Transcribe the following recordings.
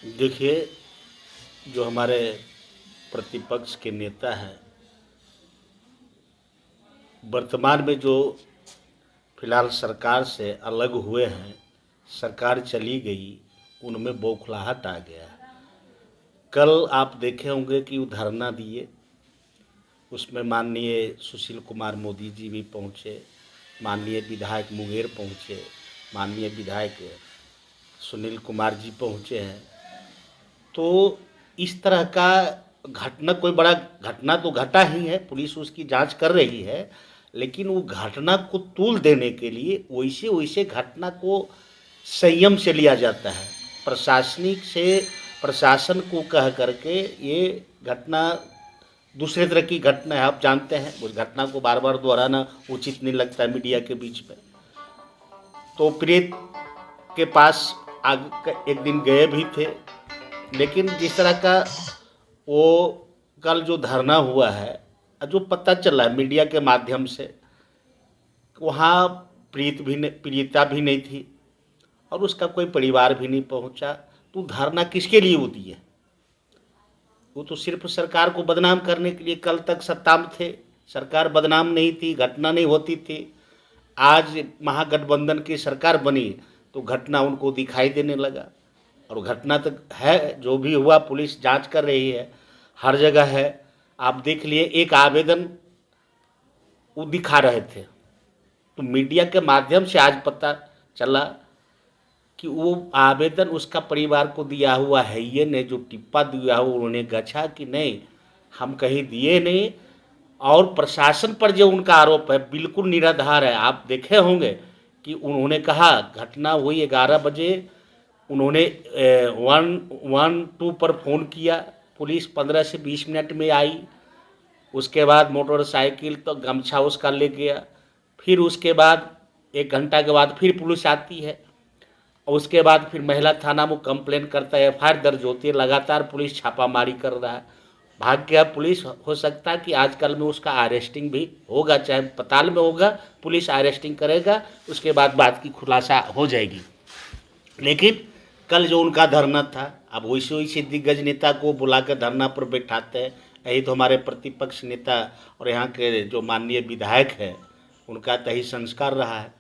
देखिए, जो हमारे प्रतिपक्ष के नेता हैं, वर्तमान में जो फिलहाल सरकार से अलग हुए हैं, सरकार चली गई, उनमें बौखलाहट आ गया। कल आप देखे होंगे कि वो धरना दिए, उसमें माननीय सुशील कुमार मोदी जी भी पहुँचे, माननीय विधायक मुंगेर पहुँचे, माननीय विधायक सुनील कुमार जी पहुँचे हैं। तो इस तरह का घटना, कोई बड़ा घटना तो घटा ही है, पुलिस उसकी जांच कर रही है, लेकिन वो घटना को तूल देने के लिए वैसे वैसे घटना को संयम से लिया जाता है। प्रशासनिक से प्रशासन को कह करके ये घटना दूसरे तरह की घटना है। आप जानते हैं, उस घटना को बार बार दोहराना उचित नहीं लगता है मीडिया के बीच में। तो प्रेत के पास आग एक दिन गए भी थे, लेकिन जिस तरह का वो कल जो धरना हुआ है, जो पता चला है मीडिया के माध्यम से, वहाँ प्रीता भी नहीं थी और उसका कोई परिवार भी नहीं पहुँचा। तो धरना किसके लिए होती है? वो तो सिर्फ सरकार को बदनाम करने के लिए। कल तक सत्ता में थे, सरकार बदनाम नहीं थी, घटना नहीं होती थी। आज महागठबंधन की सरकार बनी तो घटना उनको दिखाई देने लगा, और घटना तो है, जो भी हुआ पुलिस जांच कर रही है, हर जगह है। आप देख लिए, एक आवेदन वो दिखा रहे थे, तो मीडिया के माध्यम से आज पता चला कि वो आवेदन उसका परिवार को दिया हुआ है, ये ने जो टिप्पा दिया हुआ उन्होंने गछा कि नहीं, हम कहीं दिए नहीं। और प्रशासन पर जो उनका आरोप है बिल्कुल निराधार है। आप देखे होंगे कि उन्होंने कहा घटना हुई 11 बजे, उन्होंने 112 पर फ़ोन किया, पुलिस 15 से 20 मिनट में आई। उसके बाद मोटरसाइकिल तो गमछा उसका ले गया, फिर उसके बाद 1 घंटा के बाद फिर पुलिस आती है, और उसके बाद फिर महिला थाना में कंप्लेन करता है, एफआईआर दर्ज होती है। लगातार पुलिस छापामारी कर रहा है। भाग्य पुलिस, हो सकता है कि आजकल में उसका अरेस्टिंग भी होगा, चाहे पताल में होगा, पुलिस अरेस्टिंग करेगा, उसके बाद बात की खुलासा हो जाएगी। लेकिन कल जो उनका धरना था, अब वैसे वैसे दिग्गज नेता को बुलाकर धरना पर बैठाते हैं। यही तो हमारे प्रतिपक्ष नेता और यहाँ के जो माननीय विधायक है, उनका तही संस्कार रहा है।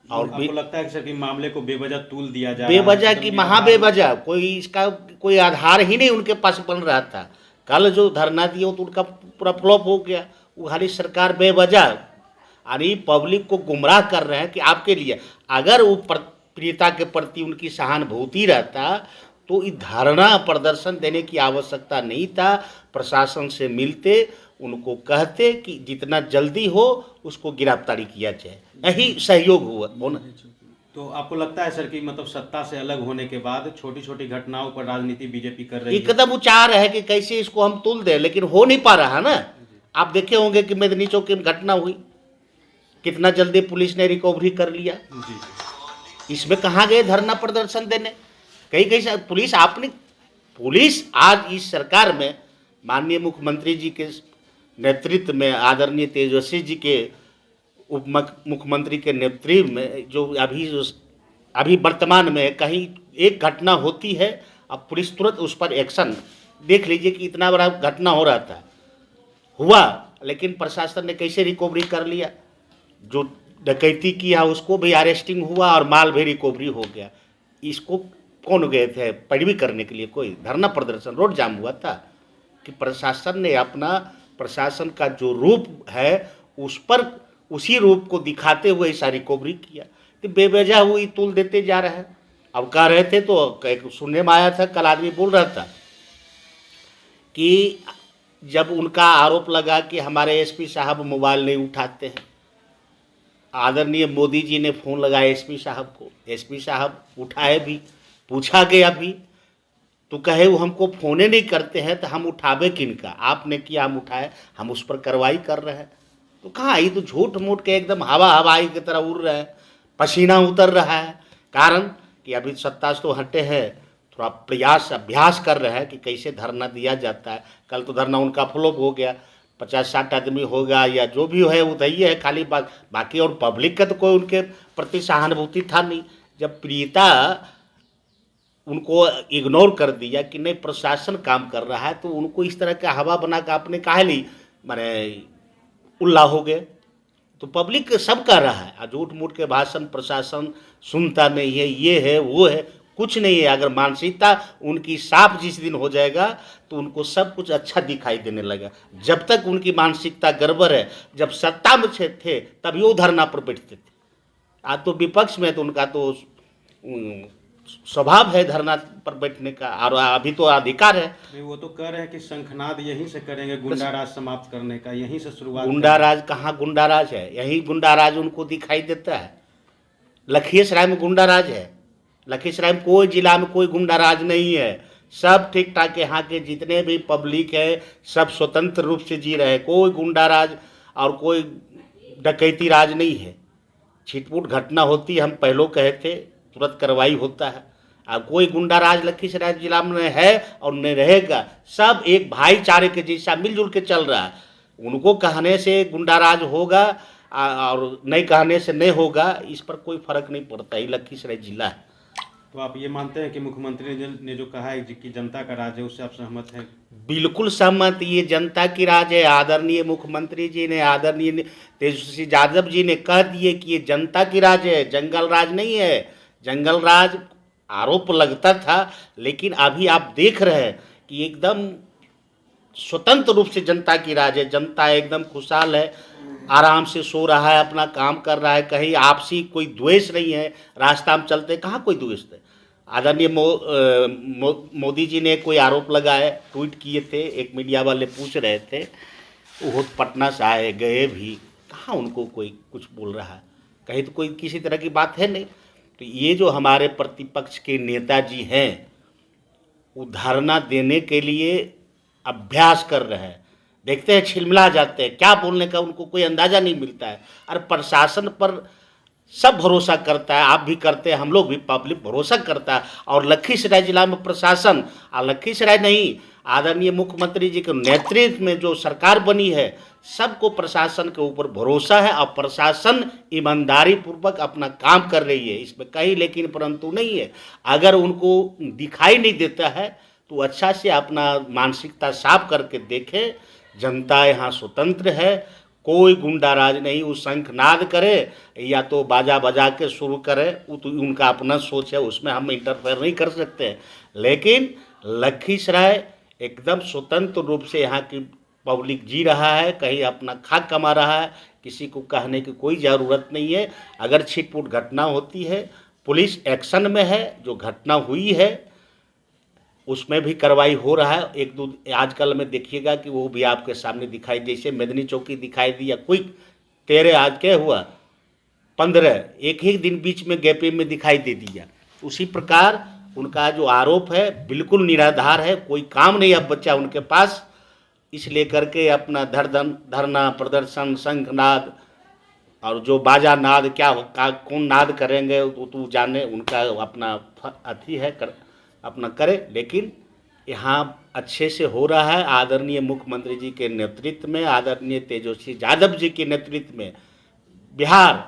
और आपको लगता है सर कि मामले को बेवजह तूल दिया जा रहा है? बेवजह की महा बेवजह, कोई इसका कोई आधार ही नहीं उनके पास बन रहा था। कल जो धरना दिया तो उनका पूरा फ्लॉप हो गया। वो खाली सरकार बेवजह यानी पब्लिक को गुमराह कर रहे हैं कि आपके लिए, अगर वो प्रियता के प्रति उनकी सहानुभूति रहता तो इस धरना प्रदर्शन देने की आवश्यकता नहीं था। प्रशासन से मिलते, उनको कहते कि जितना जल्दी हो उसको गिरफ्तारी किया जाए, यही सहयोग हुआ होना। तो आपको लगता है सर कि मतलब सत्ता से अलग होने के बाद छोटी छोटी घटनाओं पर राजनीति बीजेपी कर रही है? एकदम वो चाह रहे हैं कि कैसे इसको हम तुल दें, लेकिन हो नहीं पा रहा ना। आप देखे होंगे कि मेदनी चौकी में घटना हुई, कितना जल्दी पुलिस ने रिकवरी कर लिया। जी। इसमें कहाँ गए धरना प्रदर्शन देने? कहीं कहीं पुलिस आपने, पुलिस आज इस सरकार में माननीय मुख्यमंत्री जी के नेतृत्व में, आदरणीय तेजस्वी जी के उप मुख्यमंत्री के नेतृत्व में, जो अभी वर्तमान में कहीं एक घटना होती है, अब पुलिस तुरंत उस पर एक्शन। देख लीजिए कि इतना बड़ा घटना हो रहा था, हुआ, लेकिन प्रशासन ने कैसे रिकवरी कर लिया। जो डकैती किया उसको भी अरेस्टिंग हुआ और माल भी रिकवरी हो गया। इसको कौन गए थे पैरवी करने के लिए? कोई धरना प्रदर्शन, रोड जाम हुआ था कि प्रशासन ने अपना, प्रशासन का जो रूप है उस पर, उसी रूप को दिखाते हुए ऐसा रिकवरी किया। तो बेवजह हुई तुल देते जा रहे हैं। अब कह रहे थे, तो सुनने में आया था, कल आदमी बोल रहा था कि जब उनका आरोप लगा कि हमारे एसपी साहब मोबाइल नहीं उठाते हैं, आदरणीय मोदी जी ने फ़ोन लगाया एसपी साहब को, एसपी साहब उठाए भी, पूछा गया भी, तो कहे वो हमको फ़ोने नहीं करते हैं तो हम उठावे किनका? आपने किया, हम उठाए, हम उस पर कार्रवाई कर रहे हैं। तो कहाँ, ये तो झूठ मूठ के एकदम हवाई की तरह उड़ रहे हैं, पसीना उतर रहा है। कारण कि अभी सत्ता से तो हटे हैं, थोड़ा प्रयास अभ्यास कर रहे हैं कि कैसे धरना दिया जाता है। कल तो धरना उनका फ्लॉप हो गया, 50-60 आदमी होगा या जो भी है वो दही है खाली बात, बाकी और पब्लिक का तो कोई उनके प्रति सहानुभूति था नहीं। जब प्रियता उनको इग्नोर कर दिया कि नहीं प्रशासन काम कर रहा है, तो उनको इस तरह का हवा बना के आपने काहे ली माने उल्ला हो गए। तो पब्लिक सब कर रहा है, आज झूठ मूठ के भाषण प्रशासन सुनता नहीं है, ये है वो है, कुछ नहीं है। अगर मानसिकता उनकी साफ जिस दिन हो जाएगा तो उनको सब कुछ अच्छा दिखाई देने लगा। जब तक उनकी मानसिकता गड़बड़ है, जब सत्ता में थे तभी वो धरना पर बैठते थे। आज तो विपक्ष में तो उनका तो स्वभाव है धरना पर बैठने का, और अभी तो अधिकार है। नहीं, वो तो कह रहे हैं कि शंखनाद यहीं से करेंगे, गुंडा राज समाप्त करने का यहीं से शुरुआत गुंडा राज कहाँ गुंडा राज है? यही गुंडा राज उनको दिखाई देता है। लखीसराय में गुंडा राज है? लखीसराय में कोई जिला में कोई गुंडा राज नहीं है। सब ठीक ठाक, यहाँ के जितने भी पब्लिक है सब स्वतंत्र रूप से जी रहे हैं। कोई गुंडा राज और कोई डकैती राज नहीं है। छिटपुट घटना होती है, हम पहले कहे थे, तुरंत कार्रवाई होता है। अब कोई गुंडा राज लखीसराय जिला में है और नहीं रहेगा। सब एक भाईचारे के जैसा मिलजुल के चल रहा है। उनको कहने से गुंडा राज होगा और नहीं कहने से नहीं होगा, इस पर कोई फर्क नहीं पड़ता। ये लखीसराय जिला है। तो आप ये मानते हैं कि मुख्यमंत्री ने जो कहा है कि जनता का राज है, उससे आप सहमत हैं? बिल्कुल सहमत। ये जनता की राज है। आदरणीय मुख्यमंत्री जी ने, आदरणीय तेजस्वी यादव जी ने कह दिए कि ये जनता की राज है, जंगल राज नहीं है। जंगल राज आरोप लगता था, लेकिन अभी आप देख रहे हैं कि एकदम स्वतंत्र रूप से जनता की राज है। जनता एकदम खुशहाल है, आराम से सो रहा है, अपना काम कर रहा है। कहीं आपसी कोई द्वेष नहीं है। रास्ता में चलते कहाँ कोई द्वेष है। आदरणीय मोदी जी ने कोई आरोप लगाए, ट्वीट किए थे, एक मीडिया वाले पूछ रहे थे, वो पटना से आए गए भी, कहाँ उनको कोई कुछ बोल रहा है? कहीं तो कोई किसी तरह की बात है नहीं। तो ये जो हमारे प्रतिपक्ष के नेताजी हैं, वो धरना देने के लिए अभ्यास कर रहे हैं। देखते हैं छिलमिला जाते हैं, क्या बोलने का उनको कोई अंदाज़ा नहीं मिलता है। और प्रशासन पर सब भरोसा करता है, आप भी करते हैं, हम लोग भी, पब्लिक भरोसा करता है। और लखीसराय जिला में प्रशासन, और लखीसराय नहीं, आदरणीय मुख्यमंत्री जी के नेतृत्व में जो सरकार बनी है, सबको प्रशासन के ऊपर भरोसा है। और प्रशासन ईमानदारी पूर्वक अपना काम कर रही है, इसमें कहीं लेकिन परंतु नहीं है। अगर उनको दिखाई नहीं देता है तो अच्छा से अपना मानसिकता साफ करके देखें। जनता यहाँ स्वतंत्र है, कोई गुंडा राज नहीं। वो शंखनाद करे या तो बाजा बजा के शुरू करे, वो तो उनका अपना सोच है, उसमें हम इंटरफेयर नहीं कर सकते हैं। लेकिन लखीसराय एकदम स्वतंत्र रूप से यहाँ की पब्लिक जी रहा है, कहीं अपना खाक कमा रहा है, किसी को कहने की कोई ज़रूरत नहीं है। अगर छिटपुट घटना होती है, पुलिस एक्शन में है। जो घटना हुई है उसमें भी कार्रवाई हो रहा है। एक दो आजकल में देखिएगा कि वो भी आपके सामने दिखाई, जैसे मेदनी चौकी दिखाई दी या कोई 13 आज क्या हुआ 15 एक ही दिन बीच में गैपे में दिखाई दे दिया। उसी प्रकार उनका जो आरोप है बिल्कुल निराधार है, कोई काम नहीं अब बच्चा उनके पास। इसलिए करके अपना धरना प्रदर्शन, शंखनाद और जो बाजा नाद कौन नाद करेंगे तो जाने, उनका अपना अथी है अपना करे। लेकिन यहाँ अच्छे से हो रहा है। आदरणीय मुख्यमंत्री जी के नेतृत्व में, आदरणीय तेजस्वी यादव जी के नेतृत्व में बिहार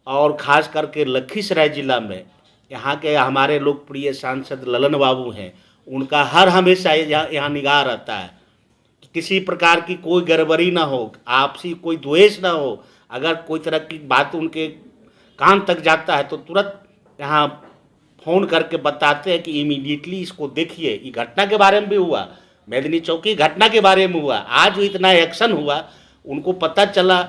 और ख़ास करके लखीसराय जिला में यहाँ के हमारे लोकप्रिय सांसद ललन बाबू हैं, उनका हर हमेशा यहाँ निगाह रहता है कि किसी प्रकार की कोई गड़बड़ी ना हो, आपसी कोई द्वेष ना हो। अगर कोई तरह की बात उनके कान तक जाता है तो तुरंत यहाँ फ़ोन करके बताते हैं कि इमीडिएटली इसको देखिए। ये घटना के बारे में भी हुआ, मेदनी चौकी घटना के बारे में हुआ। आज जो इतना एक्शन हुआ, उनको पता चला,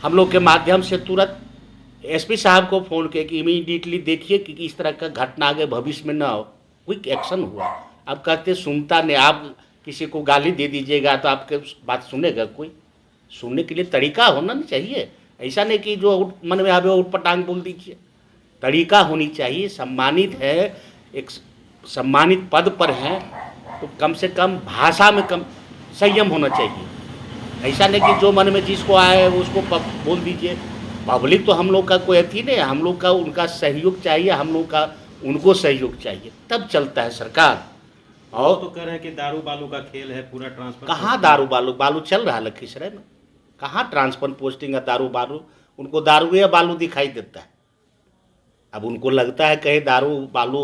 हम लोग के माध्यम से तुरंत एसपी साहब को फ़ोन किया कि इमीडिएटली देखिए कि इस तरह का घटना आगे भविष्य में ना हो। क्विक एक्शन हुआ। अब कहते सुनता नहीं, आप किसी को गाली दे दीजिएगा तो आपके बात सुनेगा कोई? सुनने के लिए तरीका होना नहीं चाहिए। ऐसा नहीं कि जो मन में आवे उठ पटांग बोल दीजिए। तरीका होनी चाहिए। सम्मानित है, एक सम्मानित पद पर है तो कम से कम भाषा में कम संयम होना चाहिए। ऐसा नहीं कि जो मन में जिसको आए उसको बोल दीजिए। पब्लिक तो हम लोग का कोई अथी नहीं है, हम लोग का उनका सहयोग चाहिए, हम लोग का उनको सहयोग चाहिए, तब चलता है सरकार। और तो कह रहे हैं कि दारू बालू का खेल है पूरा। ट्रांसफर कहाँ दारू बालू चल रहा है लखीसराय में? कहाँ ट्रांसफर पोस्टिंग है दारू बालू? उनको दारू या बालू दिखाई देता है। अब उनको लगता है कहीं दारू बालू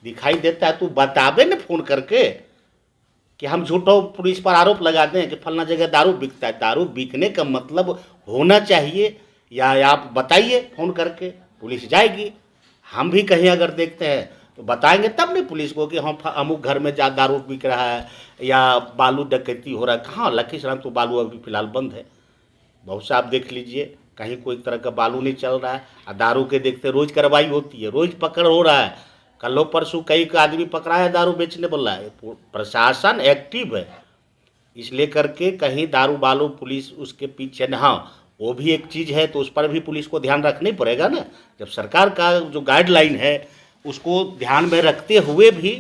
दिखाई देता है तो बतावे न फोन करके कि हम झूठो पुलिस पर आरोप लगा दें कि फलना जगह दारू बिकता है। दारू बिकने का मतलब होना चाहिए, या आप बताइए फोन करके, पुलिस जाएगी। हम भी कहीं अगर देखते हैं तो बताएंगे तब नहीं पुलिस को कि हम अमुक घर में जा दारू बिक रहा है या बालू डकैती हो रहा है। कहाँ, लखीसराय तो बालू अभी फिलहाल बंद है। बहुत से आप देख लीजिए, कहीं कोई तरह का बालू नहीं चल रहा है। और दारू के देखते रोज कार्रवाई होती है, रोज पकड़ हो रहा है। कल परसों कई आदमी पकड़ा है दारू बेचने वाला है। प्रशासन एक्टिव है, इसलिए करके कहीं दारू बालू पुलिस उसके पीछे न। हाँ, वो भी एक चीज़ है तो उस पर भी पुलिस को ध्यान रखना ही पड़ेगा ना। जब सरकार का जो गाइडलाइन है उसको ध्यान में रखते हुए भी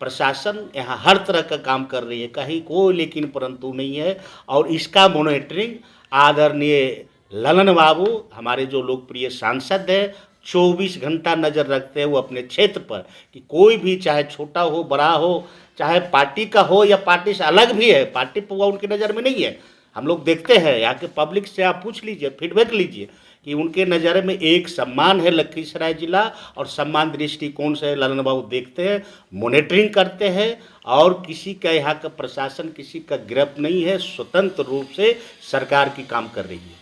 प्रशासन यहाँ हर तरह का काम कर रही है, कहीं कोई लेकिन परंतु नहीं है। और इसका मॉनिटरिंग आदरणीय ललन बाबू, हमारे जो लोकप्रिय सांसद हैं, 24 घंटा नज़र रखते हैं वो अपने क्षेत्र पर कि कोई भी चाहे छोटा हो बड़ा हो, चाहे पार्टी का हो या पार्टी से अलग भी है, पार्टी पर उनकी नज़र में नहीं है। हम लोग देखते हैं यहाँ के पब्लिक से, आप पूछ लीजिए, फीडबैक लीजिए कि उनके नज़र में एक सम्मान है लखीसराय जिला, और सम्मान दृष्टिकोण से ललन बाबू देखते हैं, मॉनिटरिंग करते हैं। और किसी का यहाँ का प्रशासन किसी का गिरफ्त नहीं है, स्वतंत्र रूप से सरकार की काम कर रही है।